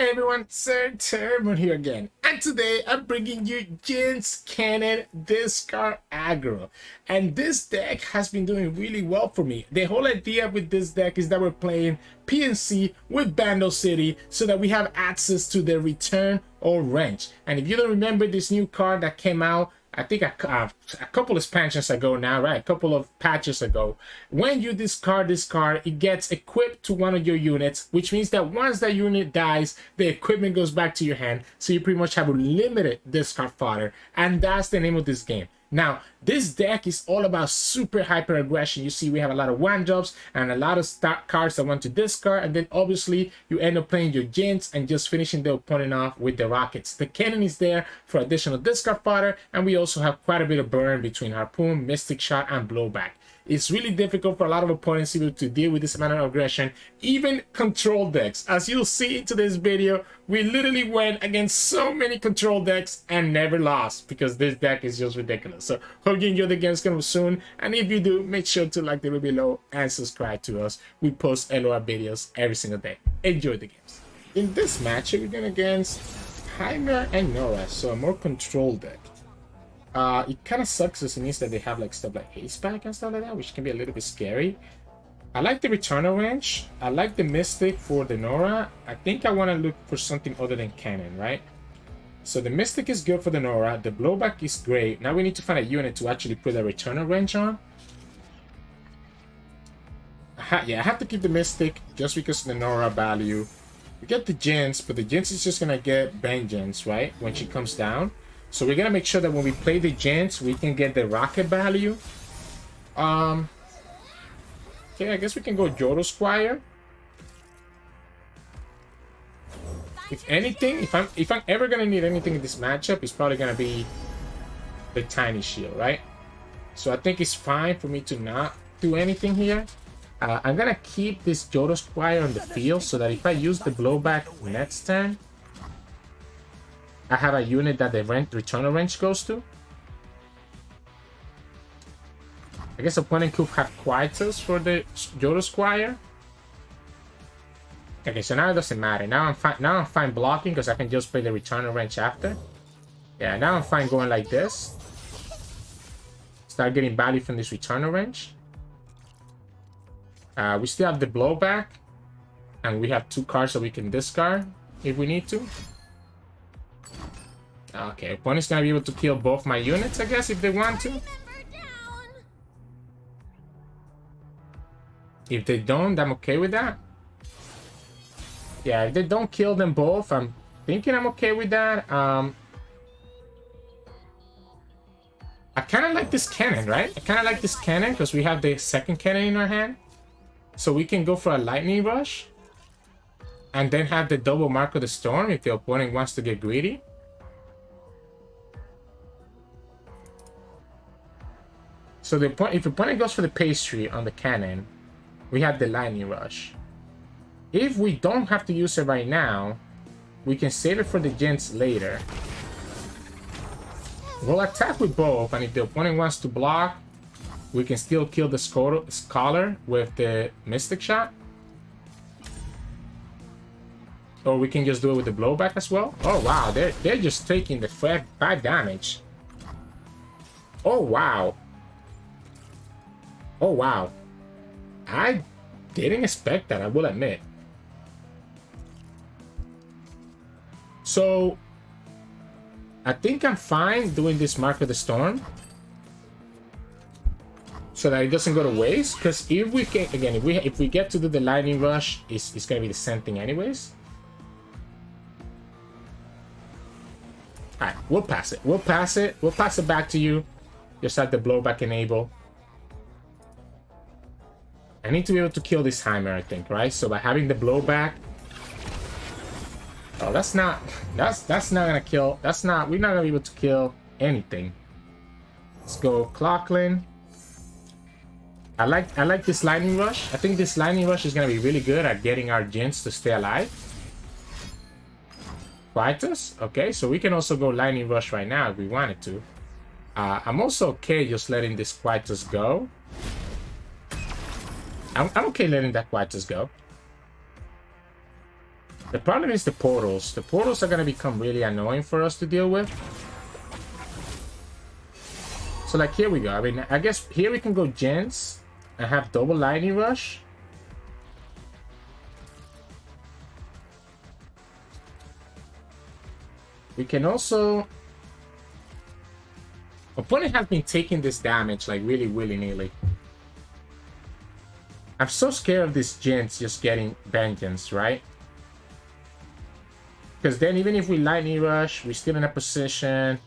Hey everyone, Sirturmund here again, and today I'm bringing you Jinx Kennen discard aggro. And this deck has been doing really well for me. The whole idea with this deck is that we're playing P&Z with Bando City so that we have access to the return or wrench. And if you don't remember this new card that came out, I think a couple of expansions ago now, right? A couple of patches ago. When you discard this card, it gets equipped to one of your units, which means that once that unit dies, the equipment goes back to your hand. So you pretty much have a limited discard fodder. And that's the name of this game. Now, this deck is all about super hyper aggression. You see, we have a lot of one-drops and a lot of start cards that want to discard. And then obviously, you end up playing your Jinx and just finishing the opponent off with the rockets. The Kennen is there for additional discard fodder. And we also have quite a bit of burn between Harpoon, Mystic Shot, and Blowback. It's really difficult for a lot of opponents to deal with this amount of aggression, even control decks. As you'll see in today's video, we literally went against so many control decks and never lost because this deck is just ridiculous. So hope you enjoy the games coming soon, and if you do, make sure to like the video below and subscribe to us. We post LOR videos every single day. Enjoy the games. In this matchup, we're going against Heimerdinger and Norra, so a more control deck. It kind of sucks because it means that they have like stuff like Ace Pack and stuff like that, which can be a little bit scary. I like the Returnal Wrench. I like the Mystic for the Norra. I think I want to look for something other than Kennen, right? So the Mystic is good for the Norra. The Blowback is great. Now we need to find a unit to actually put a Returnal Wrench on. Yeah, I have to keep the Mystic just because of the Norra value. We get the Jinx, but the Jinx is just going to get Vengeance, right? When she comes down. So we're going to make sure that when we play the Jinx, we can get the rocket value. Okay, I guess we can go Jodo Squire. If anything, if I'm ever going to need anything in this matchup, it's probably going to be the Tiny Shield, right? So I think it's fine for me to not do anything here. I'm going to keep this Jodo Squire on the field so that if I use the Blowback next turn, I have a unit that the Returnal Wrench goes to. I guess opponent could have Quietus for the Jodo Squire. Okay, so now it doesn't matter. Now I'm fine blocking because I can just play the Returnal Wrench after. Yeah, now I'm fine going like this. Start getting value from this Returnal Wrench. We still have the Blowback. And we have 2 cards that we can discard if we need to. Okay, opponent's gonna be able to kill both my units, I guess, if they want to. If they don't, I'm okay with that. Yeah, if they don't kill them both, I'm thinking I'm okay with that. I kind of like this Kennen, right? I kind of like this Kennen because we have the second Kennen in our hand. So we can go for a Lightning Rush. And then have the double Mark of the Storm if the opponent wants to get greedy. So if the opponent goes for the pastry on the Kennen, we have the Lightning Rush. If we don't have to use it right now, we can save it for the Jinx later. We'll attack with both, and if the opponent wants to block, we can still kill the Scholar with the Mystic Shot. Or we can just do it with the Blowback as well. Oh wow, they're just taking the 5 damage. Oh wow. Oh wow, I didn't expect that, I will admit. So I think I'm fine doing this Mark of the Storm so that it doesn't go to waste, because if we can, again, if we get to do the Lightning Rush, it's gonna be the same thing anyways. Alright, we'll pass it. We'll pass it back to you. Just have the Blowback enable. I need to be able to kill this Heimer, I think, right? So by having the Blowback... Oh, that's not gonna kill... We're not gonna be able to kill anything. Let's go Clocklin. I like this Lightning Rush. I think this Lightning Rush is gonna be really good at getting our Jinx to stay alive. Quietus? Okay, so we can also go Lightning Rush right now if we wanted to. I'm also okay just letting this Quietus go. I'm okay letting that Quietus go. The problem is the portals. The portals are gonna become really annoying for us to deal with. So like here we go. I mean, I guess here we can go Jinx and have double lightning rush. We can also... Opponent has been taking this damage like really willy-nilly. I'm so scared of this Jinx just getting vengeance, right? Because then even if we lightning rush, we're still in a position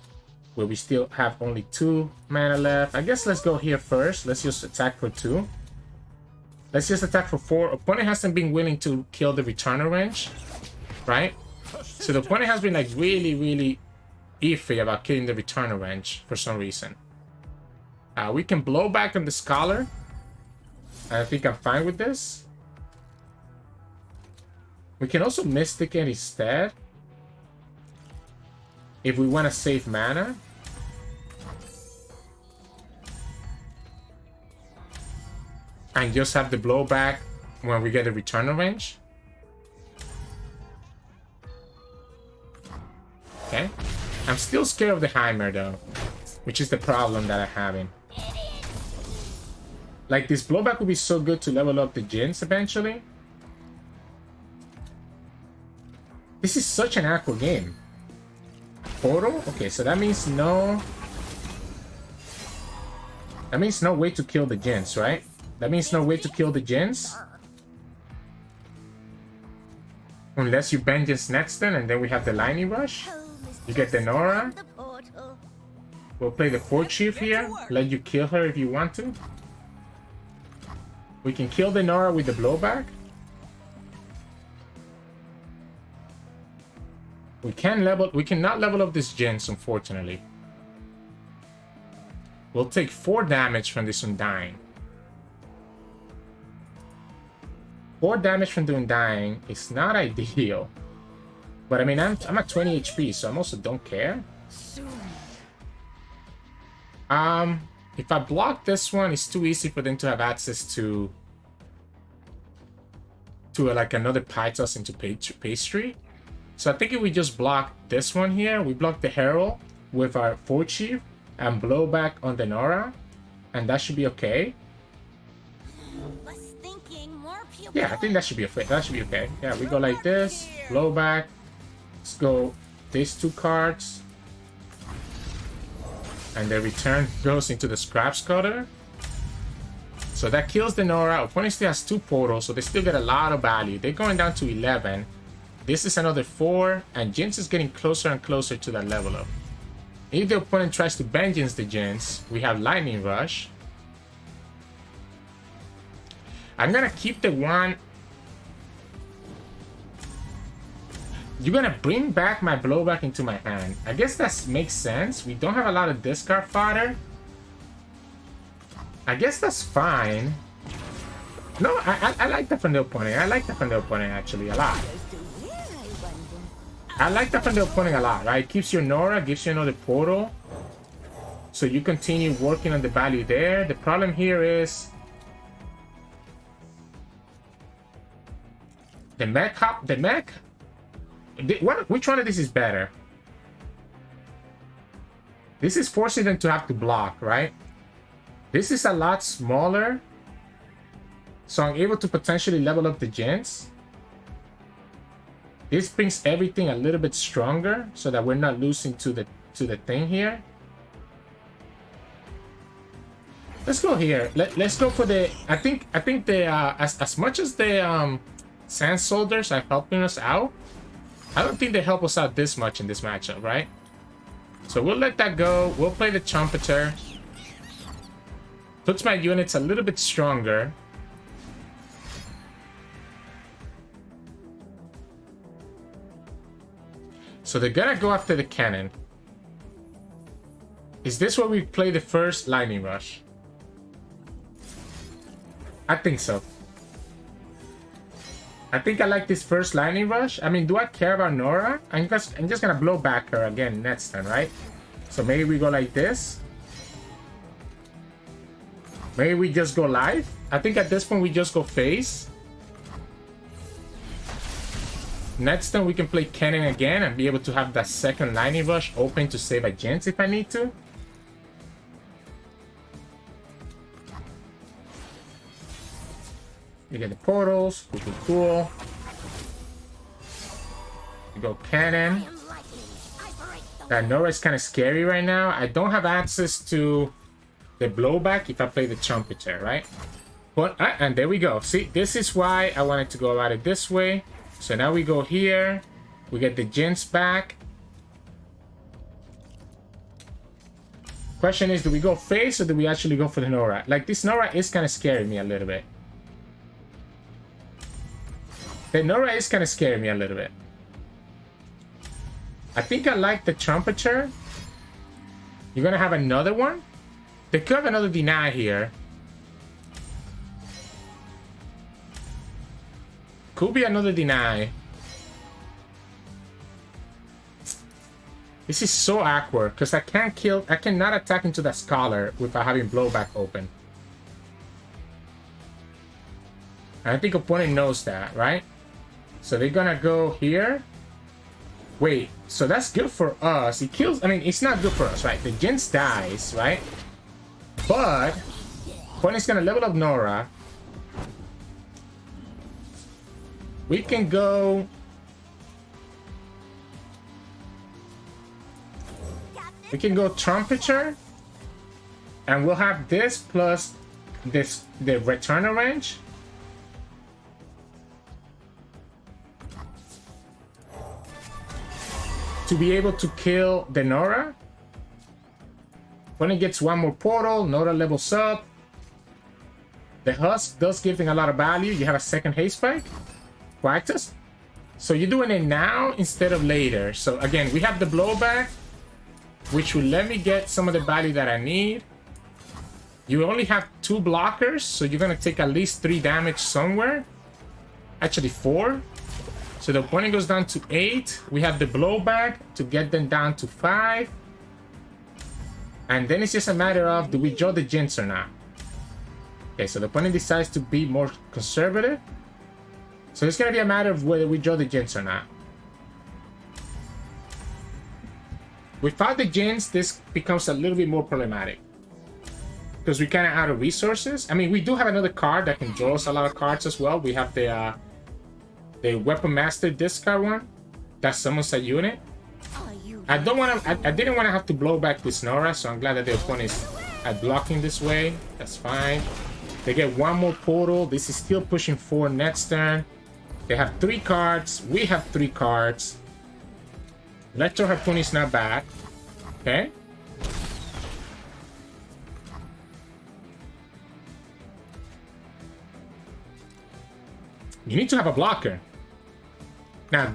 where we still have only 2 mana left. I guess let's go here first. Let's just attack for 2. Let's just attack for 4. Opponent hasn't been willing to kill the returner range, right? So the opponent has been like really iffy about killing the returner range for some reason. We can blow back on the Scholar. I think I'm fine with this. We can also Mystic it instead if we want to save mana. And just have the blowback when we get a returner range. Okay. I'm still scared of the Heimer though, which is the problem that I'm having. Like, this blowback would be so good to level up the Jinx eventually. This is such an Aggro game. Portal? Okay, so that means no... That means no way to kill the Jinx, right? That means no way to kill the Jinx. Unless you vengeance next turn and then we have the lightning rush. You get the Norra. We'll play the Fort Chief here. Let you kill her if you want to. We can kill the Norra with the blowback. We cannot level up this Jinx, unfortunately. We'll take 4 damage from this Undying. 4 damage from the Undying is not ideal. But I mean, I'm at 20 HP, so I also don't care. If I block this one, it's too easy for them to have access to like another pie toss into pastry. So I think if we just block this one here, we block the Herald with our Fort Chief and blow back on the Norra, and that should be okay. Yeah, I think that should be okay. That should be okay. Yeah, we go like this, blow back. Let's go these 2 cards. And the return goes into the Scrap Scutter. So that kills the Norra. Opponent still has 2 portals, so they still get a lot of value. They're going down to 11. This is another 4, and Jinx is getting closer and closer to that level up. If the opponent tries to vengeance the Jinx, we have Lightning Rush. I'm gonna keep the one. You're gonna bring back my blowback into my hand. I guess that makes sense. We don't have a lot of discard fodder. I guess that's fine. No, I like that from the opponent. I like that from the opponent actually a lot. I like that from the opponent a lot, right? Keeps your Norra, gives you another portal. So you continue working on the value there. The problem here is the mech hop, the mech. Which one of these is better? This is forcing them to have to block, right? This is a lot smaller. So I'm able to potentially level up the Jinx. This brings everything a little bit stronger so that we're not losing to the thing here. Let's go here. Let's go for the... I think the as much as the Sand Soldiers are helping us out, I don't think they help us out this much in this matchup, right? So we'll let that go. We'll play the Trumpeter. Puts my units a little bit stronger. So they're gonna go after the cannon. Is this where we play the first Lightning Rush? I think so. I think I like this first Lightning Rush. I mean, do I care about Norra? I'm just gonna blow back her again next turn, right? So maybe we go like this. Maybe we just go live. I think at this point we just go face. Next turn we can play Kennen again and be able to have that second lightning rush open to save a Jinx if I need to. You get the portals, cool. You go Kennen. That Norra is kind of scary right now. I don't have access to the blowback if I play the Trumpeter, right? But and there we go. See, this is why I wanted to go about it this way. So now we go here. We get the Jinx back. Question is, do we go face or do we actually go for the Norra? Like, this Norra is kind of scaring me a little bit. The Norra is kind of scaring me a little bit. I think I like the Trumpeter. You're gonna have another one? They could have another deny here. Could be another deny. This is so awkward because I cannot attack into that Scholar without having blowback open. And I think opponent knows that, right? So they're gonna go here. Wait, so that's good for us. It kills, I mean, it's not good for us, right? The Jinx dies, right? But opponent's gonna level up Norra. We can go... We can go Trumpeter. And we'll have this plus this, the Returner range. To be able to kill the Norra. When it gets one more portal, Norra levels up. The Husk does give them a lot of value. You have a second haste spike. Quactus. So you're doing it now instead of later. So again, we have the blowback, which will let me get some of the value that I need. You only have 2 blockers, so you're gonna take at least 3 damage somewhere. Actually 4. So the opponent goes down to 8. We have the blowback to get them down to 5. And then it's just a matter of, do we draw the Jinx or not? Okay, so the opponent decides to be more conservative. So it's going to be a matter of whether we draw the Jinx or not. Without the Jinx, this becomes a little bit more problematic. Because we're kind of out of resources. I mean, we do have another card that can draw us a lot of cards as well. We have the Weapon Master discard one that summons a unit. I don't want to. I didn't want to have to blow back this Norra, so I'm glad that the opponent is blocking this way. That's fine. They get one more portal. This is still pushing 4 next turn. They have 3 cards. We have 3 cards. Electro Harpoon is not bad. Okay. You need to have a blocker. Now,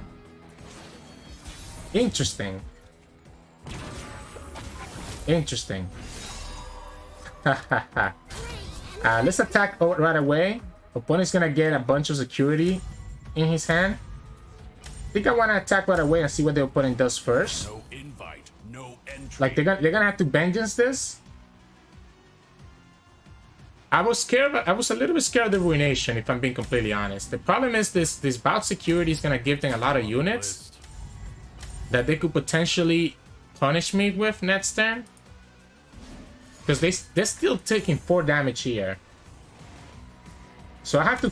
interesting. Interesting. Let's attack right away. Opponent's gonna get a bunch of security in his hand. I think I want to attack right away and see what the opponent does first. No invite, no entry. Like they're gonna have to vengeance this. I was scared. I was a little bit scared of the Ruination, if I'm being completely honest. The problem is this bout security is gonna give them a lot of units that they could potentially punish me with next turn. Because they're still taking 4 damage here. So I have to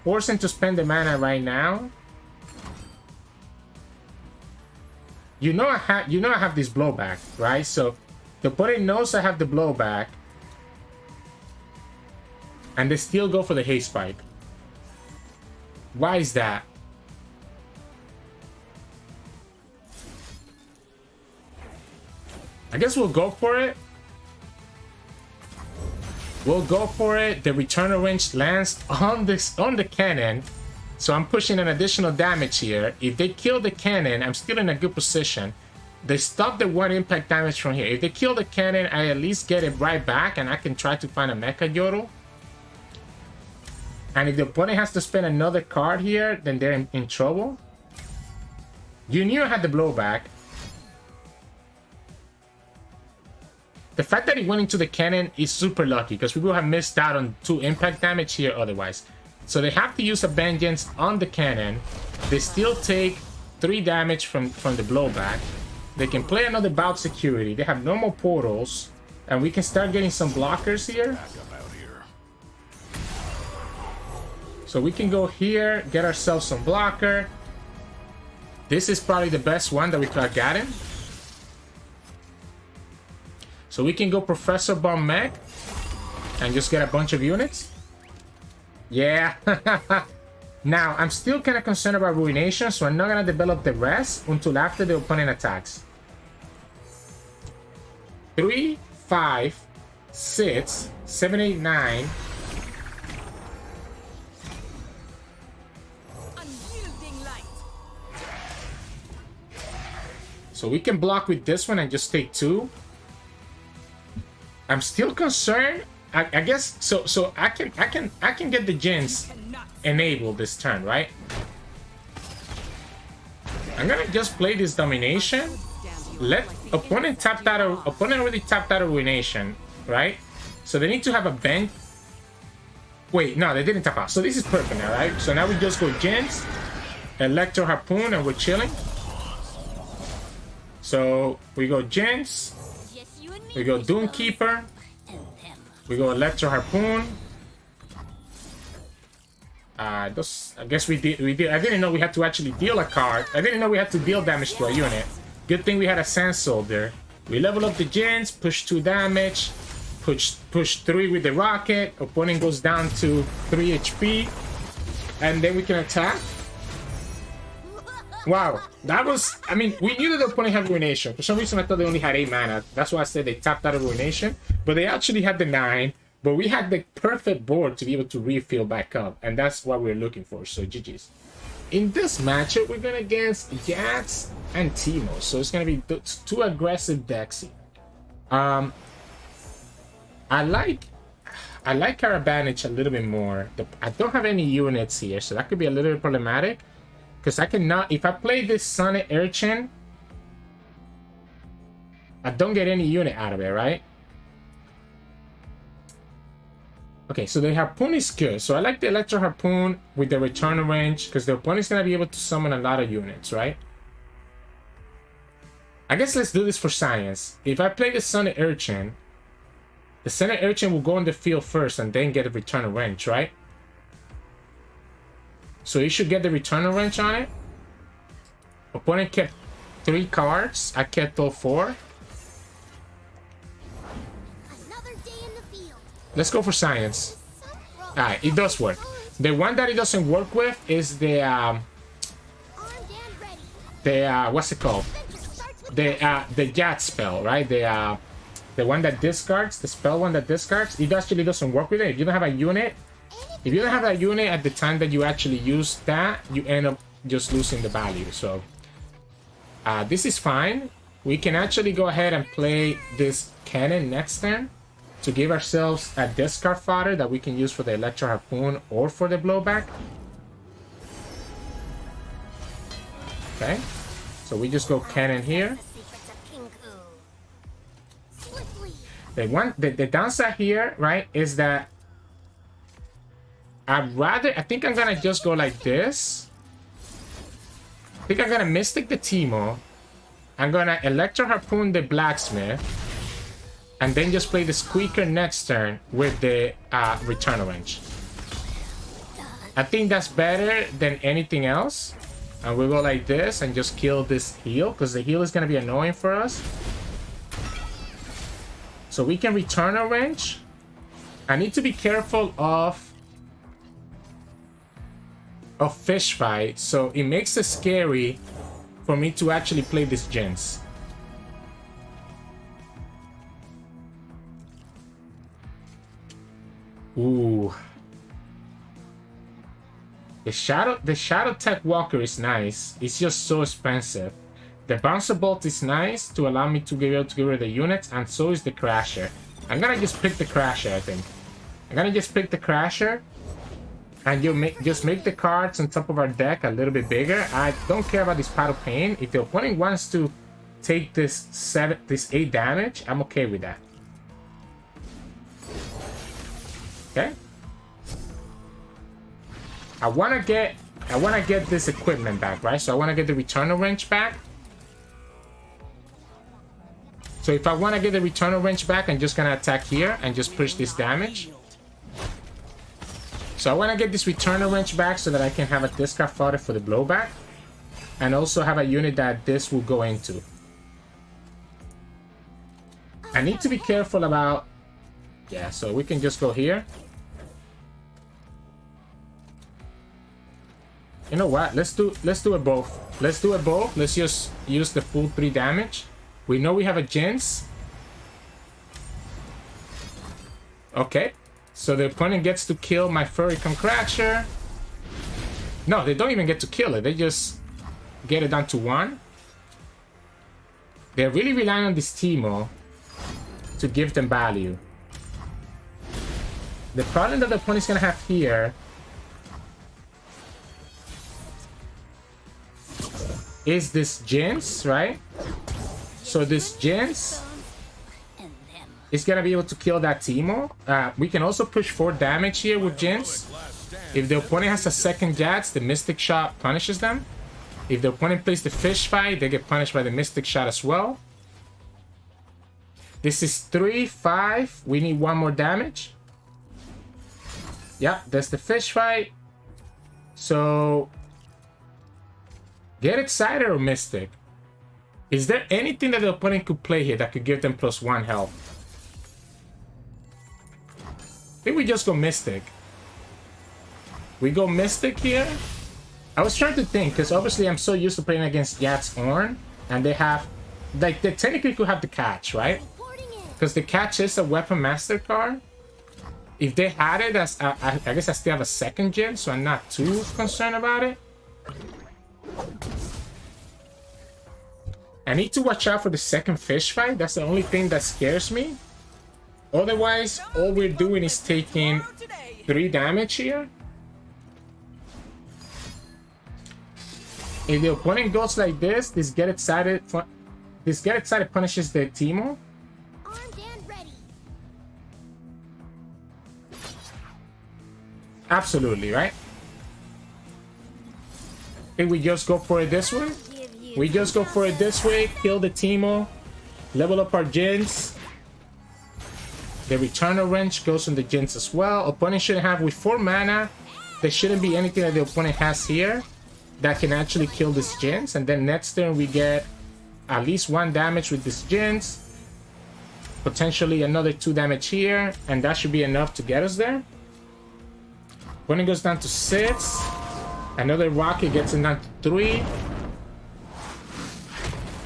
force him to spend the mana right now. You know I have this blowback, right? So the opponent knows I have the blowback. And they still go for the haste spike. Why is that? I guess we'll go for it. We'll go for it. The returner range lands on the cannon. So I'm pushing an additional damage here. If they kill the cannon, I'm still in a good position. They stop the 1 impact damage from here. If they kill the cannon, I at least get it right back and I can try to find a Mecha Yodel. And if the opponent has to spend another card here, then they're in trouble. You knew I had the blowback. The fact that he went into the cannon is super lucky because we will have missed out on 2 impact damage here otherwise. So they have to use a vengeance on the cannon. They still take 3 damage from the blowback. They can play another bout security. They have normal portals. And we can start getting some blockers here. So we can go here, get ourselves some blocker. This is probably the best one that we could have gotten. So we can go Professor Bomb Mech and just get a bunch of units. Yeah. Now, I'm still kind of concerned about Ruination, so I'm not going to develop the rest until after the opponent attacks. 3, 5, 6, 7, 8, 9. So we can block with this one and just take 2. I'm still concerned. I guess so I can get the Jinx enabled this turn, right? I'm gonna just play this domination. Let opponent tap that. Opponent already tapped out of Ruination, right? So they need to have a bench. Wait, no, they didn't tap out. So this is perfect now, right? So now we just go Jinx, Electro Harpoon, and we're chilling. So we go Jinx, we go Doomkeeper, we go Electro Harpoon. I guess we did. I didn't know we had to actually deal a card. I didn't know we had to deal damage to a unit. Good thing we had a Sand Soldier. We level up the Jinx, push 2 damage, push 3 with the rocket. Opponent goes down to 3 HP, and then we can attack. Wow, that was... I mean, we knew that the opponent had Ruination. For some reason, I thought they only had 8 mana. That's why I said they tapped out of Ruination. But they actually had the 9. But we had the perfect board to be able to refill back up. And that's what we're looking for. So, GG's. In this matchup, we're going against Jax and Teemo. So, it's going to be 2 aggressive decks. I like our advantage a little bit more. I don't have any units here. So, that could be a little bit problematic. Because I cannot, if I play this Sonic Urchin, I don't get any unit out of it, right? Okay, so the Harpoon is good. So I like the Electro Harpoon with the return range, because the opponent's going to be able to summon a lot of units, right? I guess let's do this for science. If I play the Sonic Urchin, the Sonic Urchin will go on the field first and then get a return range, right? So you should get the return wrench on it. Opponent kept 3 cards. I kept all 4. Let's go for science. Alright, it does work. The one that it doesn't work with is the what's it called? The Jax spell, right? The one that discards, the spell one that discards. It actually doesn't work with it. If you don't have a unit. If you don't have that unit at the time that you actually use that, you end up just losing the value. So this is fine. We can actually go ahead and play this cannon next turn to give ourselves a discard fodder that we can use for the Electro Harpoon or for the blowback. Okay, so we just go cannon here. The downside here, right, is that I think I'm gonna just go like this. I think I'm gonna Mystic the Teemo. I'm gonna Electro Harpoon the Blacksmith. And then just play the Squeaker next turn with the return range. I think that's better than anything else. And we'll go like this and just kill this heal, because the heal is gonna be annoying for us. So we can return our range. I need to be careful of fish fight, so it makes it scary for me to actually play this Jinx. Ooh, the Shadow Tech Walker is nice. It's just so expensive. The Bouncer Bolt is nice to allow me to be able to get rid of the units, and so is the Crasher. I'm gonna just pick the Crasher. I think I'm gonna just pick the Crasher. And just make the cards on top of our deck a little bit bigger. I don't care about this Pot of Pain. If the opponent wants to take this 8 damage, I'm okay with that. Okay. I want to get I want to get this equipment back, right? So I want to get the Returnal Wrench back. So if I want to get the Returnal Wrench back, I'm just going to attack here and just push this damage. So I want to get this Returnal Wrench back so that I can have a discard fodder for the blowback. And also have a unit that this will go into. I need to be careful about... Yeah, so we can just go here. You know what? Let's do it both. Let's do it both. Let's just use the full 3 damage. We know we have a Jinx. Okay. So the opponent gets to kill my Furry Concratcher. No, they don't even get to kill it. They just get it down to 1. They're really relying on this Teemo to give them value. The problem that the opponent's gonna have here is this Jinx, right? So this Jinx is gonna be able to kill that Teemo. We can also push 4 damage here with Jinx. If the opponent has a second Jax, the Mystic Shot punishes them. If the opponent plays the Fish Fight, they get punished by the Mystic Shot as well. This is 3, 5. We need 1 more damage. Yeah, that's the Fish Fight. So... Get Excited or Mystic? Is there anything that the opponent could play here that could give them +1 health? I think we just go Mystic. We go Mystic here. I was trying to think, because obviously I'm so used to playing against Jax Ornn, and they have, like, they technically could have the catch, right? Because the catch is a Weapon Master card. If they had it, as I guess I still have a second gen, so I'm not too concerned about it. I need to watch out for the second Fish Fight. That's the only thing that scares me. Otherwise, all we're doing is taking 3 damage here. If the opponent goes like this, this Get Excited punishes the Teemo. Absolutely, right? If we just go for it this way, we just go for it this way, kill the Teemo, level up our Jinx. The Returnal Wrench goes on the Jinx as well. Opponent shouldn't have, with 4 mana, there shouldn't be anything that the opponent has here that can actually kill this Jinx. And then next turn we get at least 1 damage with this Jinx. Potentially another 2 damage here, and that should be enough to get us there. Opponent goes down to 6. Another rocket gets him down to 3.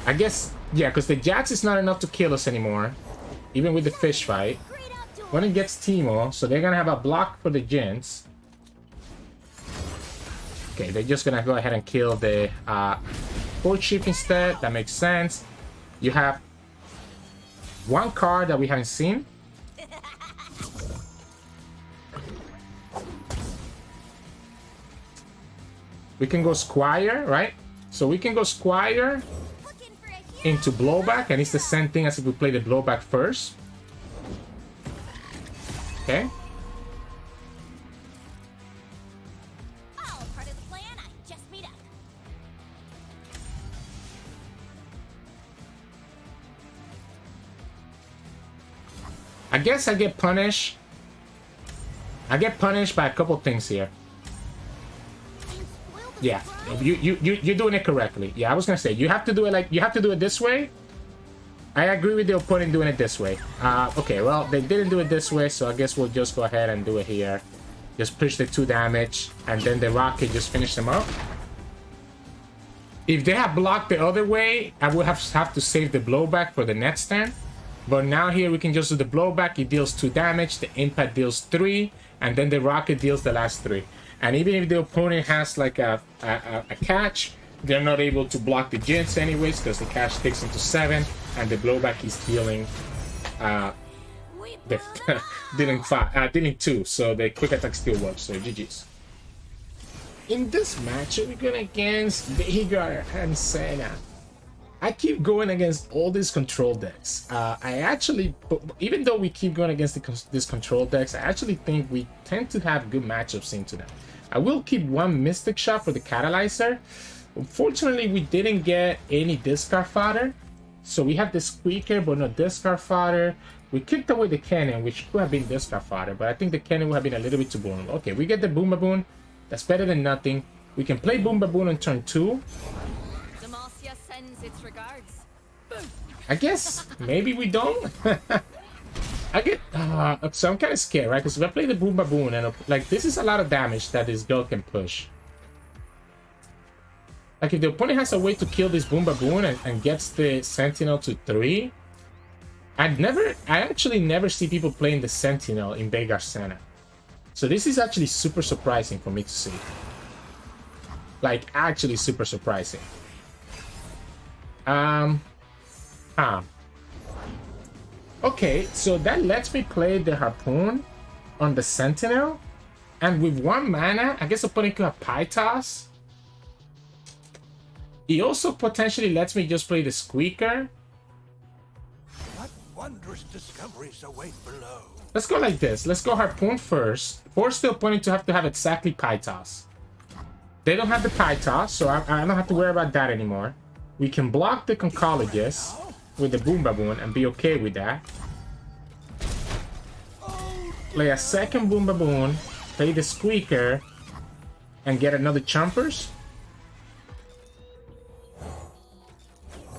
I guess, yeah, because the Jax is not enough to kill us anymore, even with the Fish Fight. Opponent gets Teemo, so they're gonna have a block for the Jinx. Okay, they're just gonna go ahead and kill the Port Ship instead. That makes sense. You have 1 card that we haven't seen. We can go Squire, right? So we can go Squire into Blowback, and it's the same thing as if we play the Blowback first. Okay. I guess I get punished. I get punished by a couple things here. Yeah, you're doing it correctly. Yeah, I was gonna say you have to do it like you have to do it this way. I agree with the opponent doing it this way. Okay, well they didn't do it this way, so I guess we'll just go ahead and do it here. Just push the 2 damage, and then the rocket just finish them up. If they had blocked the other way, I would have to save the blowback for the next turn. But now here we can just do the blowback. It deals 2 damage, the impact deals 3, and then the rocket deals the last 3. And even if the opponent has like a catch, they're not able to block the Jinx anyways, because the catch takes them to 7, and the blowback is dealing dealing 2, so the quick attack still works. So GG's. In this match, we're going against Veigar Senna. I keep going against all these control decks. Even though we keep going against these control decks, I actually think we tend to have good matchups into them. I will keep one Mystic Shot for the Catalyzer. Unfortunately, we didn't get any discard fodder. So we have the Squeaker, but no discard fodder. We kicked away the Cannon, which could have been discard fodder, but I think the Cannon would have been a little bit too vulnerable. Okay, we get the Boom Baboon. That's better than nothing. We can play Boom Baboon on turn 2. Sends its regards. I guess maybe we don't. I get so I'm kind of scared, right? Because if I play the Boom Baboon and like this is a lot of damage that this girl can push. Like if the opponent has a way to kill this Boom Baboon and gets the Sentinel to 3, I actually never see people playing the Sentinel in Veigar Senna. So this is actually super surprising for me to see. Like actually super surprising. Okay, so that lets me play the Harpoon on the Sentinel. And with 1 mana, I guess opponent could have Pie Toss. He also potentially lets me just play the Squeaker. What wondrous discoveries await below? Let's go like this. Let's go Harpoon first. Force the opponent to have exactly Pie Toss. They don't have the Pie Toss, so I don't have to worry about that anymore. We can block the Conchologist with the Boom Baboon and be okay with that. Play a second Boom Baboon, play the Squeaker, and get another Chompers.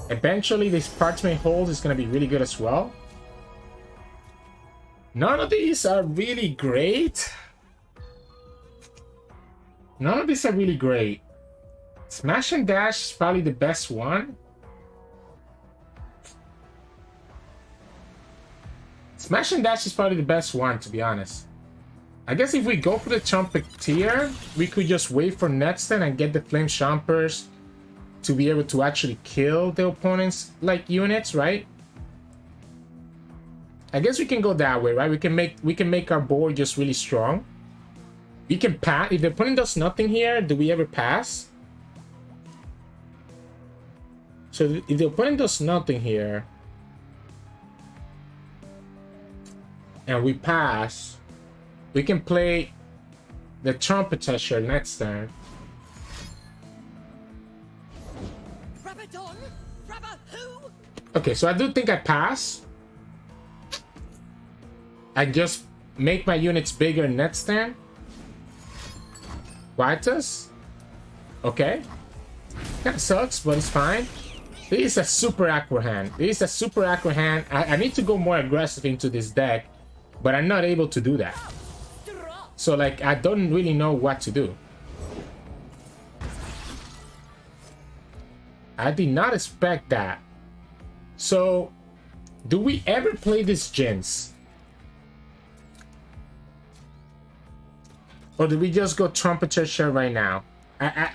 Eventually, this Parchment Hold is going to be really good as well. None of these are really great. None of these are really great. Smash and Dash is probably the best one. Smash and Dash is probably the best one, to be honest. I guess if we go for the Trumpeteer, we could just wait for Netston and get the Flame Chompers to be able to actually kill the opponent's like units, right? I guess we can go that way, right? We can make our board just really strong. We can pass. If the opponent does nothing here, do we ever pass? So if the opponent does nothing here and we pass, we can play the Trumpeter next turn. Okay, so I do think I pass. I just make my units bigger next turn. Vitus? Okay. That sucks, but it's fine. This is a super Aggro hand. This is a super Aggro hand. I need to go more aggressive into this deck, but I'm not able to do that. So, like, I don't really know what to do. I did not expect that. So, do we ever play this Jinx? Or do we just go Trumpeter Share right now?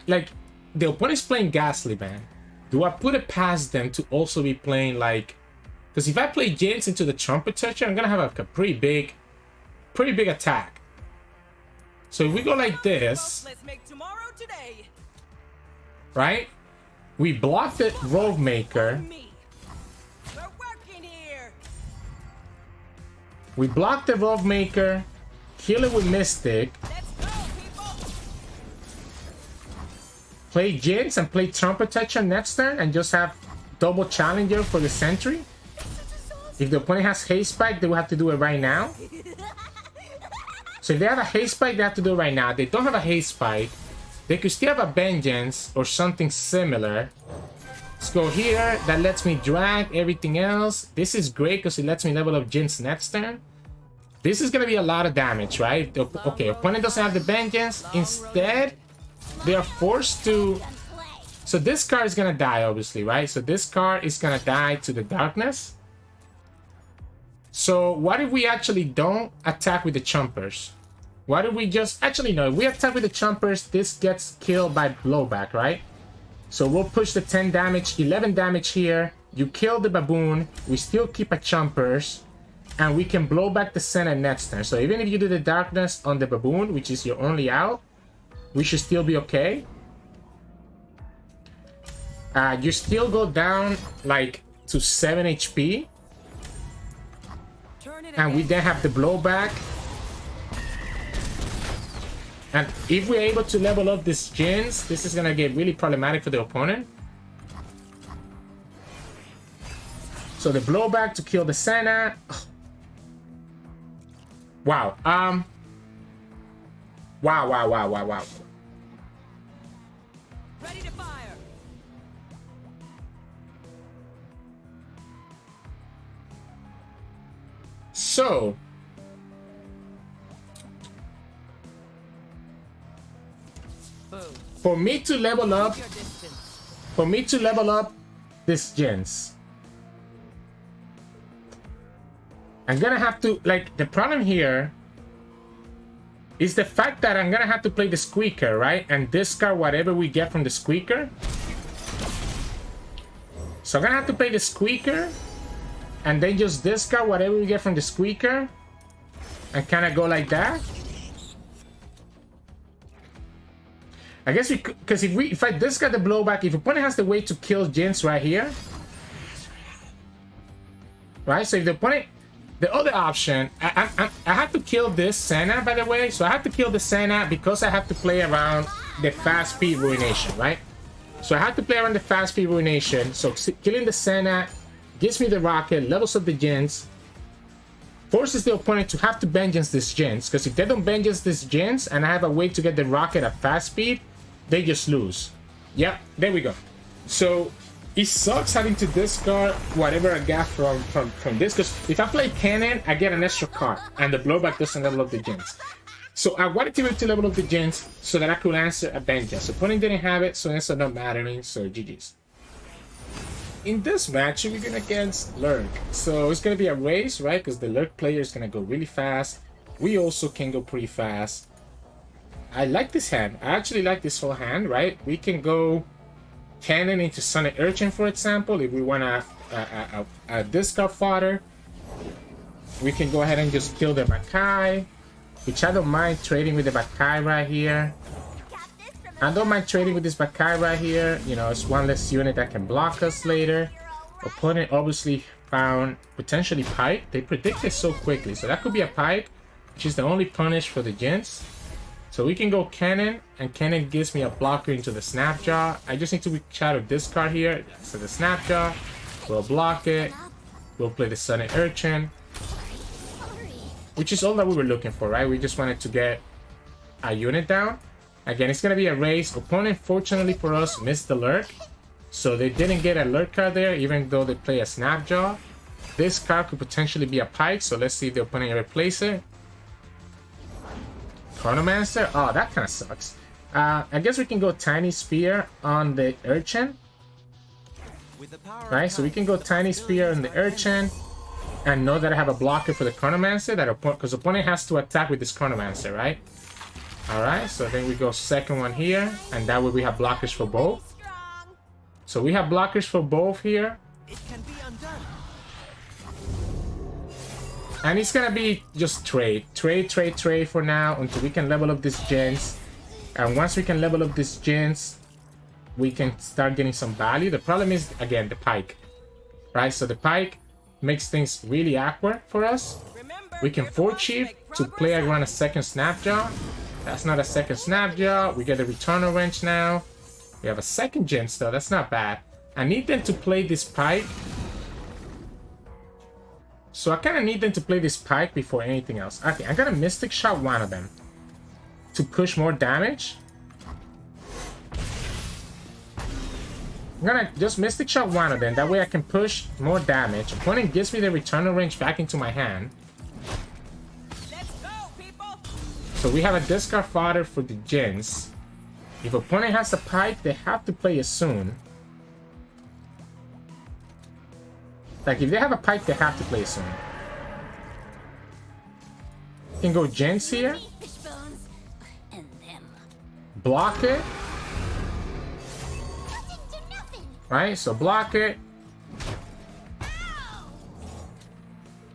Like, the opponent's playing Ghastly Man. Do I put it past them to also be playing, like... Because if I play Jinx into the Trumpeter Share, I'm going to have a pretty big attack. So if we go like this... Let's make tomorrow today. Right? We block the Rogue Maker. We block the Rogue Maker. Kill it with Mystic. Play Jinx and play Trumpeter next turn and just have double Challenger for the Sentry. If the opponent has Haste Spike, they will have to do it right now. So if they have a Haste Spike, they have to do it right now. If they don't have a Haste Spike, they could still have a Vengeance or something similar. Let's go here. That lets me drag everything else. This is great because it lets me level up Jinx next turn. This is going to be a lot of damage, right? Okay, opponent doesn't have the Vengeance. Instead, they are forced to... So this card is going to die, obviously, right? So this card is going to die to the darkness. So what if we actually don't attack with the Chompers? What if we just... Actually, no. If we attack with the Chompers, this gets killed by blowback, right? So we'll push the 10 damage, 11 damage here. You kill the Baboon. We still keep a Chompers. And we can blow back the Senna next turn. So even if you do the darkness on the Baboon, which is your only out, we should still be okay. You still go down like to 7 HP. And we then have the blowback. And if we're able to level up this Jinx, this is gonna get really problematic for the opponent. So the blowback to kill the Senna. Wow. Wow. Ready to fire. So Boom. for me to level up, Your distance. this Jinx, I'm gonna have to, like, the problem here is the fact that I'm gonna have to play the Squeaker, right? And discard whatever we get from the Squeaker. So I'm gonna have to play the Squeaker and then just discard whatever we get from the Squeaker and kind of go like that. I guess we could, because if I discard the blowback, if opponent has the way to kill Jinx right here, right? So if the opponent, the other option, I have to kill this Senna, by the way. So I have to kill the Senna because I have to play around the fast speed ruination, right? So I have to play around the fast speed ruination. So killing the Senna gives me the rocket, levels up the Jinx, forces the opponent to have to vengeance this Jinx. Because if they don't vengeance this Jinx and I have a way to get the rocket at fast speed, they just lose. Yep, there we go. So it sucks having to discard whatever I got from this, because if I play Kennen, I get an extra card, and the blowback doesn't level up the Jinx. So I wanted to be able to level up the Jinx so that I could answer a vengeance. Opponent didn't have it, so it's not mattering, so GG's. In this match, we're going against Lurk. So it's going to be a race, right? Because the Lurk player is going to go really fast. We also can go pretty fast. I like this hand. I actually like this whole hand, right? We can go Kennen into Sonic Urchin, for example, if we want a discard fodder. We can go ahead and just kill the Makai, which I don't mind trading with the Makai right here. I don't mind trading with this Makai right here. You know, it's one less unit that can block us later. Opponent obviously found potentially Pike. They predicted so quickly, so that could be a Pike, which is the only punish for the Jinx. So we can go Kennen, and Kennen gives me a blocker into the Snapjaw. I just need to reach out of this card here. So the Snapjaw, we'll block it. We'll play the Sonic Urchin, which is all that we were looking for, right? We just wanted to get a unit down. Again, it's going to be a race. Opponent, fortunately for us, missed the Lurk. So they didn't get a Lurk card there, even though they play a Snapjaw. This card could potentially be a Pike, so let's see if the opponent ever plays it. Chronomancer? Oh, that kind of sucks. I guess we can go Tiny Spear on the Urchin. Right, so we can go Tiny Spear on the Urchin and know that I have a blocker for the Chronomancer, because opponent has to attack with this Chronomancer, right? Alright, so then we go second one here, and that way we have blockers for both. So we have blockers for both here. It can be undone. And it's gonna be just trade for now until we can level up this Jinx. And once we can level up this Jinx, we can start getting some value. The problem is, again, the Pike. Right, so the Pike makes things really awkward for us. We can force Chief to play around a second Snapjaw. That's not a second Snapjaw. We get a Returner Wrench now. We have a second Jinx though, that's not bad. I need them to play this Pike. So I kind of need them to play this Pike before anything else. Okay, I'm gonna Mystic Shot one of them to push more damage. I'm gonna just Mystic Shot one of them. That way I can push more damage. Opponent gives me the Returner Range back into my hand. Let's go, people. So we have a discard fodder for the Jinx. If opponent has a Pike, they have to play it soon. Like, if they have a Pike, they have to play it soon. You can go Jinx here. Block it. Right, so block it.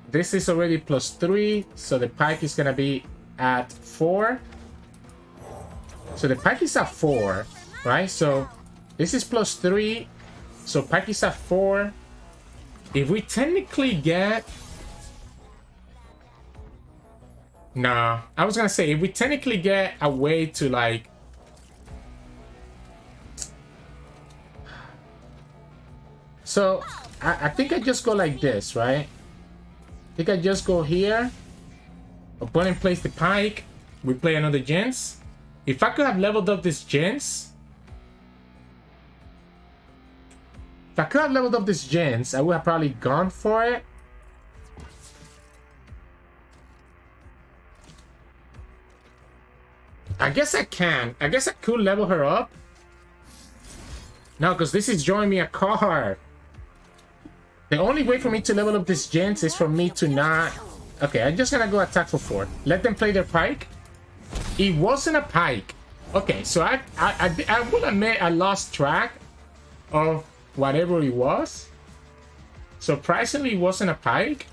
This is already +3, so the Pike is gonna be at 4. So the Pike is at 4, right? So this is +3, so Pike is at 4. If we technically get... Nah, I was gonna say, if we technically get a way to, like... So, I think I just go like this, right? I think I just go here. Opponent plays the pike. We play another Jinx. If I could have leveled up this Jinx... If I could have leveled up this Jinx, I would have probably gone for it. I guess I can. I guess I could level her up. No, because this is drawing me a card. The only way for me to level up this Jinx is for me to not... Okay, I'm just gonna go attack for 4. Let them play their pike. It wasn't a pike. Okay, so I will admit I lost track of whatever it was. Surprisingly, it wasn't a pike.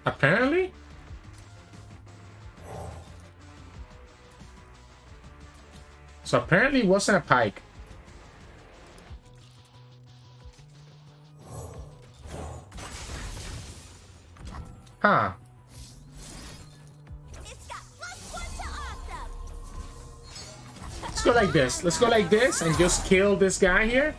Apparently. So apparently it wasn't a pike. Huh. Let's go like this. Let's go like this and just kill this guy here.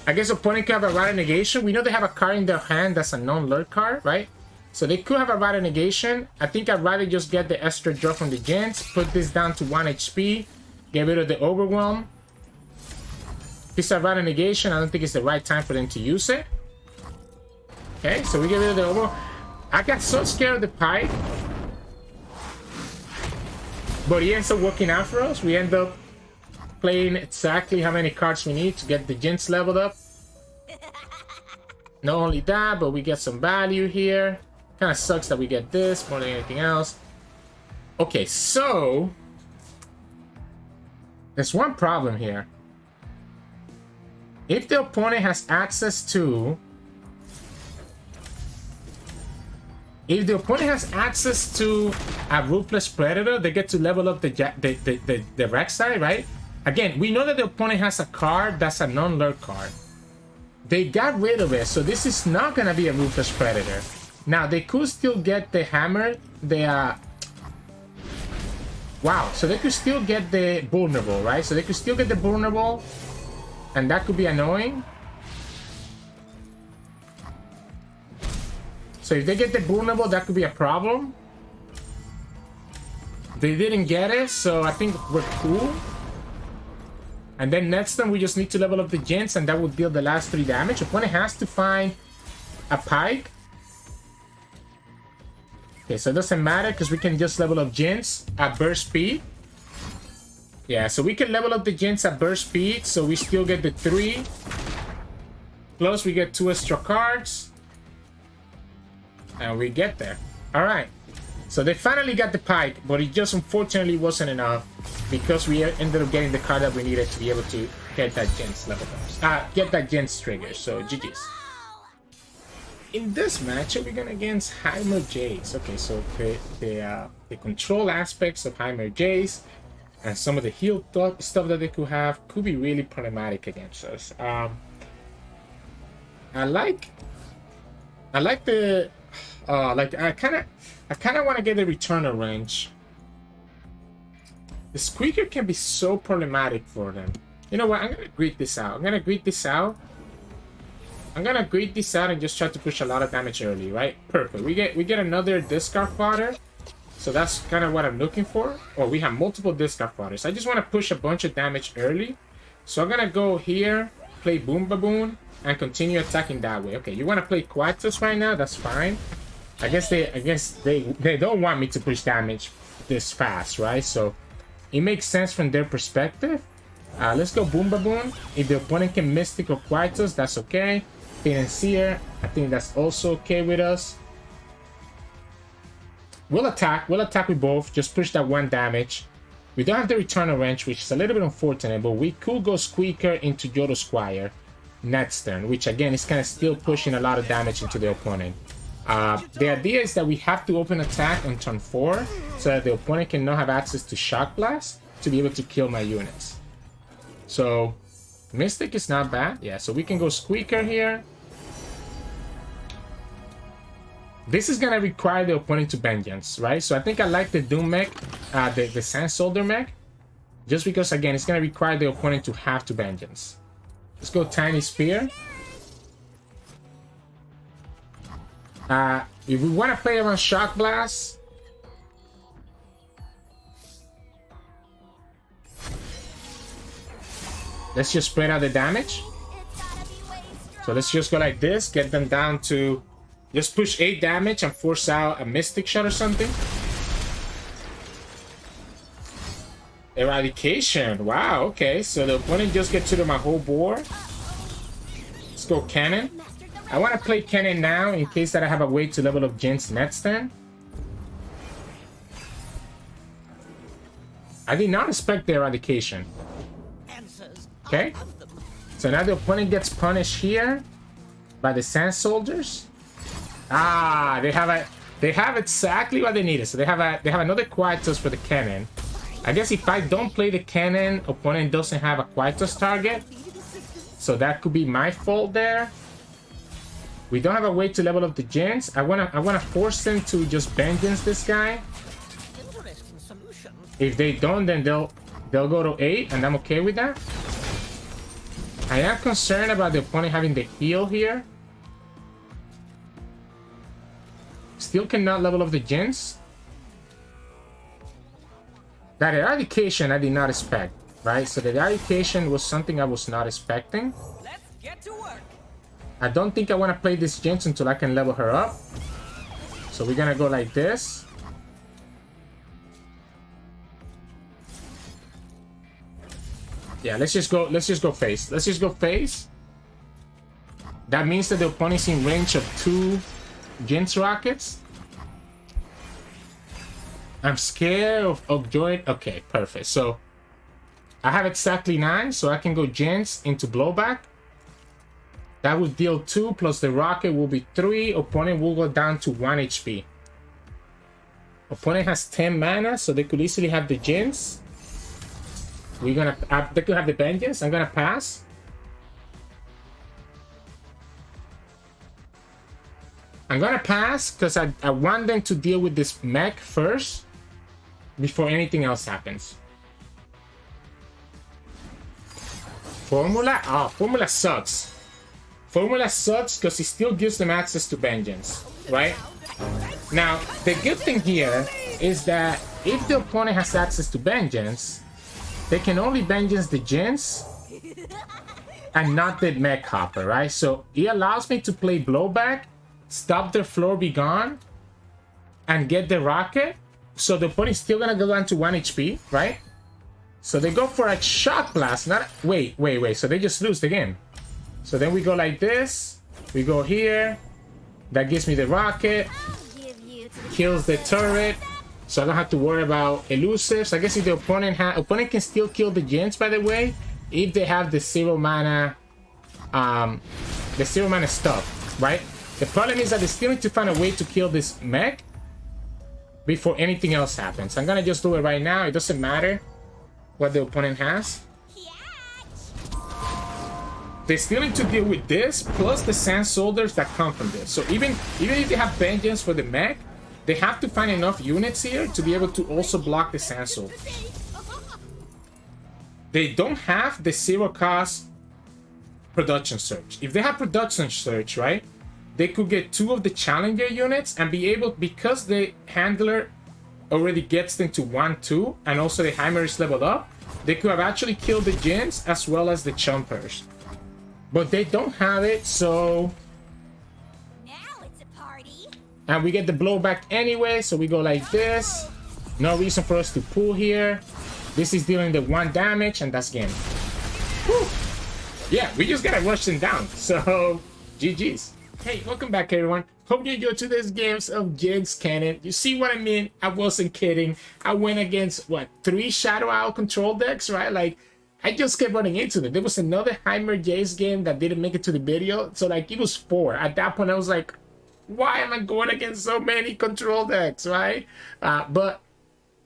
I guess opponent could have a Rider Negation. We know they have a card in their hand that's a non-Lurk card, right? So they could have a Rider Negation. I think I'd rather just get the extra draw from the Jinx, put this down to 1 HP, get rid of the Overwhelm. If it's a Rider Negation, I don't think it's the right time for them to use it. Okay, so we get rid of the Overwhelm. I got so scared of the pike. But he ends up working out for us. We end up playing exactly how many cards we need to get the Jinx leveled up. Not only that, but we get some value here. Kind of sucks that we get this more than anything else. Okay, so... there's one problem here. If the opponent has access to... If the opponent has access to a Ruthless Predator, they get to level up the Rek'Sai, right? Again, we know that the opponent has a card that's a non-Lurk card. They got rid of it, so this is not gonna be a Ruthless Predator. Now, they could still get the hammer, wow, so they could still get the vulnerable, right? So they could still get the vulnerable, and that could be annoying. So if they get the vulnerable, that could be a problem. They didn't get it, so I think we're cool. And then next time we just need to level up the Jinx, and that will deal the last 3 damage. Opponent has to find a pike. Okay, so it doesn't matter because we can just level up Jinx at burst speed. Yeah, so we can level up the Jinx at burst speed, so we still get the 3. Plus we get 2 extra cards. And we get there. Alright. So they finally got the pike, but it just unfortunately wasn't enough because we ended up getting the card that we needed to be able to get that Jinx level up. Get that Jinx trigger. So GG's. In this matchup, we're going against Heimerdinger Jayce. Okay, so the control aspects of Heimerdinger Jayce and some of the heal stuff that they could have could be really problematic against us. I like the I kind of want to get a returner range. The squeaker can be so problematic for them. You know what? I'm gonna greet this out. I'm gonna greet this out and just try to push a lot of damage early, right? Perfect. We get another discard fodder. So that's kind of what I'm looking for. Or we have multiple discard fodders. I just want to push a bunch of damage early. So I'm gonna go here, play Boom Baboon, and continue attacking that way. Okay, you want to play Quatus right now? That's fine. I guess they don't want me to push damage this fast, right? So it makes sense from their perspective. Let's go Boom Baboon. If the opponent can Mystic or Quatus, that's okay. Financier, I think that's also okay with us. We'll attack with both. Just push that 1 damage. We don't have the Returner Wrench, which is a little bit unfortunate, but we could go Squeaker into Yodo Squire next turn, which again is kind of still pushing a lot of damage into the opponent. The idea is that we have to open attack on turn 4 so that the opponent cannot have access to Shock Blast to be able to kill my units. So Mystic is not bad. Yeah, so we can go Squeaker here. This is gonna require the opponent to vengeance, right? So I think I like the Doom mech, the Sand Soldier mech, just because again it's gonna require the opponent to have to vengeance. Let's go Tiny Spear. If we want to play around Shock Blast, let's just spread out the damage. So let's just go like this, get them down to just push 8 damage and force out a Mystic Shot or something. Eradication. Wow, okay. So the opponent just gets rid of my whole board. Let's go Kennen. I want to play Kennen now in case that I have a way to level up Jinx next turn. I did not expect the eradication. Okay. So now the opponent gets punished here by the Sand Soldiers. Ah, they have exactly what they needed. So they have another Quietus for the Kennen. I guess if I don't play the Kennen, opponent doesn't have a Quietus target. So that could be my fault there. We don't have a way to level up the Jinx. I wanna force them to just vengeance this guy. If they don't, then they'll go to 8, and I'm okay with that. I am concerned about the opponent having the heal here. Still cannot level up the Jinx. That eradication I did not expect, right? So the eradication was something I was not expecting. Let's get to work. I don't think I want to play this Jinx until I can level her up. So we're gonna go like this. Yeah, let's just go face. Let's just go face. That means that the opponent's in range of 2 Jinx rockets. I'm scared of join. Okay, perfect. So I have exactly 9, so I can go Jinx into blowback. That would deal 2 plus the rocket will be 3. Opponent will go down to 1 HP. Opponent has 10 mana, so they could easily have the Jinx. We're gonna they could have the vengeance. I'm gonna pass. I'm gonna pass because I want them to deal with this mech first before anything else happens. Formula? Oh, Formula sucks. Formula sucks because it still gives them access to vengeance, right? Now, the good thing here is that if the opponent has access to vengeance, they can only vengeance the Jinx and not the mech hopper, right? So it allows me to play blowback, stop their floor be gone, and get the rocket. So the opponent's still gonna go down to 1 HP, right? So they go for a Shock Blast, not wait. So they just lose the game. So then we go like this. We go here. That gives me the rocket. Kills the turret. So I don't have to worry about elusives. I guess if the opponent can still kill the Jinx, by the way, if they have the 0 mana stuff, right? The problem is that they still need to find a way to kill this mech before anything else happens. I'm gonna just do it right now. It doesn't matter what the opponent has. They still need to deal with this plus the Sand Soldiers that come from this. So even if they have vengeance for the mech, they have to find enough units here to be able to also block the Sand Soldiers. They don't have the 0 cost production surge. If they have production surge, right, they could get 2 of the challenger units and be able, because the handler already gets them to 1-2 and also the Heimer is leveled up, they could have actually killed the Jinx as well as the Chompers. But they don't have it, so... Now it's a party. And we get the blowback anyway, so we go like this. No reason for us to pull here. This is dealing the 1 damage, and that's game. Whew. Yeah, we just gotta rush them down. So, GG's. Hey, welcome back, everyone. Hope you enjoyed today's games of Jinx Kennen. You see what I mean? I wasn't kidding. I went against, what, 3 Shadow Owl control decks, right? Like, I just kept running into them. There was another Heimerdinger Jayce game that didn't make it to the video. So, like, it was 4. At that point, I was like, why am I going against so many control decks, right? But,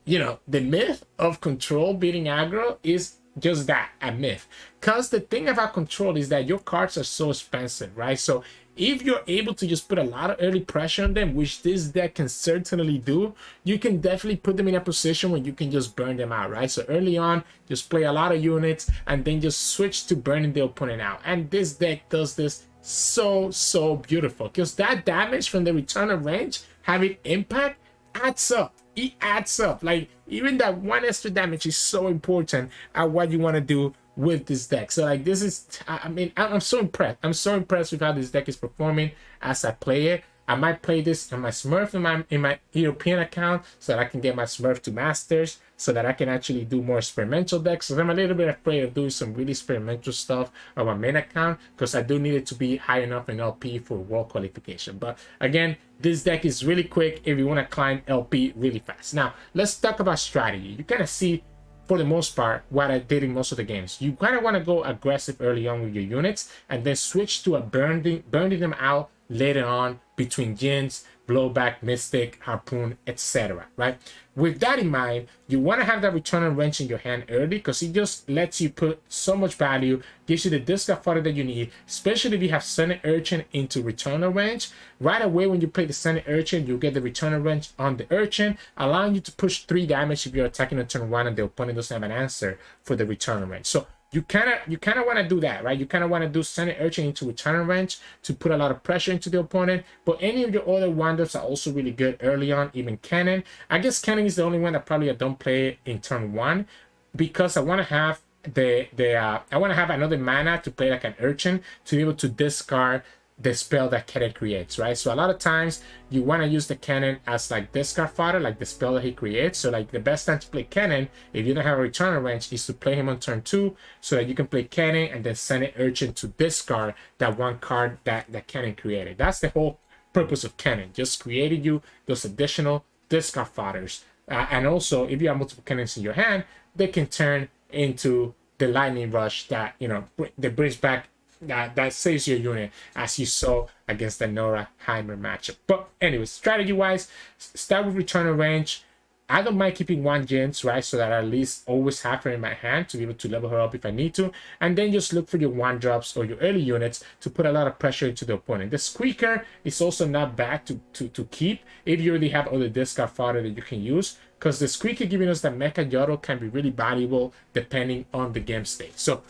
you know, the myth of control beating aggro is just that, a myth. Because the thing about control is that your cards are so expensive, right? So if you're able to just put a lot of early pressure on them, which this deck can certainly do, you can definitely put them in a position where you can just burn them out, right? So early on, just play a lot of units and then just switch to burning the opponent out. And this deck does this so beautiful, because that damage from the return of range having impact adds up. It adds up. Like, even that one extra damage is so important at what you want to do with this deck. So like, this is, I mean, I'm so impressed. I'm so impressed with how this deck is performing as I play it. I might play this on my Smurf in my European account so that I can get my Smurf to Masters, so that I can actually do more experimental decks. So I'm a little bit afraid of doing some really experimental stuff on my main account, because I do need it to be high enough in LP for world qualification. But again, this deck is really quick if you want to climb LP really fast. Now, let's talk about strategy. You kind of see, for the most part, what I did in most of the games. You kind of want to go aggressive early on with your units and then switch to a burning them out later on between Jinx, Blowback, Mystic, Harpoon, etc. Right? With that in mind, you want to have that return on wrench in your hand early, because it just lets you put so much value, gives you the discard fodder that you need, especially if you have Senna Urchin into return on wrench. Right away when you play the Senna Urchin, you'll get the return on wrench on the Urchin, allowing you to push 3 damage if you're attacking on turn 1 and the opponent doesn't have an answer for the return on wrench. So you kind of want to do that, right? You kind of want to do Senna Urchin into return on wrench to put a lot of pressure into the opponent. But any of your other wonders are also really good early on, even Kennen. I guess Kennen is the only one that probably I don't play in turn 1, because I want to have I want to have another mana to play like an Urchin to be able to discard the spell that Kennen creates, right? So a lot of times you want to use the Kennen as like discard fodder, like the spell that he creates. So like, the best time to play Kennen, if you don't have a return on range, is to play him on turn 2, so that you can play Kennen and then send an Urchin to discard that one card that Kennen created. That's the whole purpose of Kennen, just creating you those additional discard fodders. And also, if you have multiple Kennens in your hand, they can turn into the lightning rush that, you know, that brings back that saves your unit, as you saw against the Norra Heimer matchup. But anyway, strategy wise, start with return of range. I don't mind keeping one Jinx, right, so that I at least always have her in my hand to be able to level her up if I need to. And then just look for your 1-drops or your early units to put a lot of pressure into the opponent. The Squeaker is also not bad to keep if you already have other discard fodder that you can use, because the Squeaker giving us the Mecha Yodel can be really valuable depending on the game state. So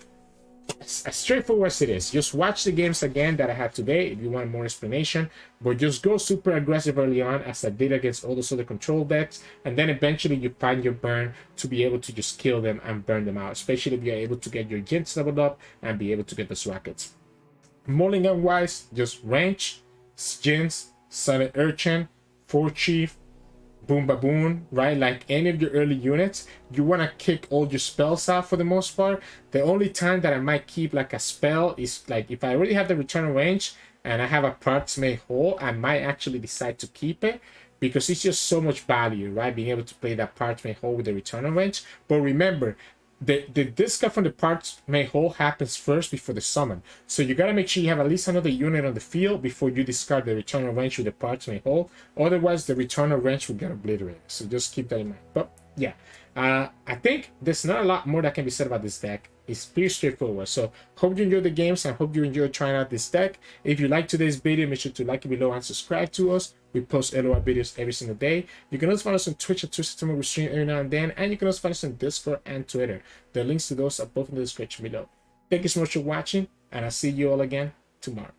as straightforward as it is, just watch the games again that I had today if you want more explanation, but just go super aggressive early on, as I did against all those other control decks, and then eventually you find your burn to be able to just kill them and burn them out, especially if you're able to get your Jinx leveled up and be able to get those rockets. Mulligan wise, just range, Jinx, Senna Urchin, 4 Chief, Boom Baboon, right? Like any of your early units, you want to kick all your spells out for the most part. The only time that I might keep like a spell is like if I already have the return range and I have a parts made whole, I might actually decide to keep it, because it's just so much value, right? Being able to play that parts made whole with the return range. But remember, the discard from the parts made whole happens first before the summon, so you got to make sure you have at least another unit on the field before you discard the return range with the parts made whole. Otherwise the return range will get obliterated, so just keep that in mind. But yeah, I think there's not a lot more that can be said about this deck. It's pretty straightforward. So hope you enjoyed the games and hope you enjoyed trying out this deck. If you liked today's video, make sure to like it below and subscribe to us. We post LOR videos every single day. You can also find us on Twitch at Twitter. We stream every now and then. And you can also find us on Discord and Twitter. The links to those are both in the description below. Thank you so much for watching, and I'll see you all again tomorrow.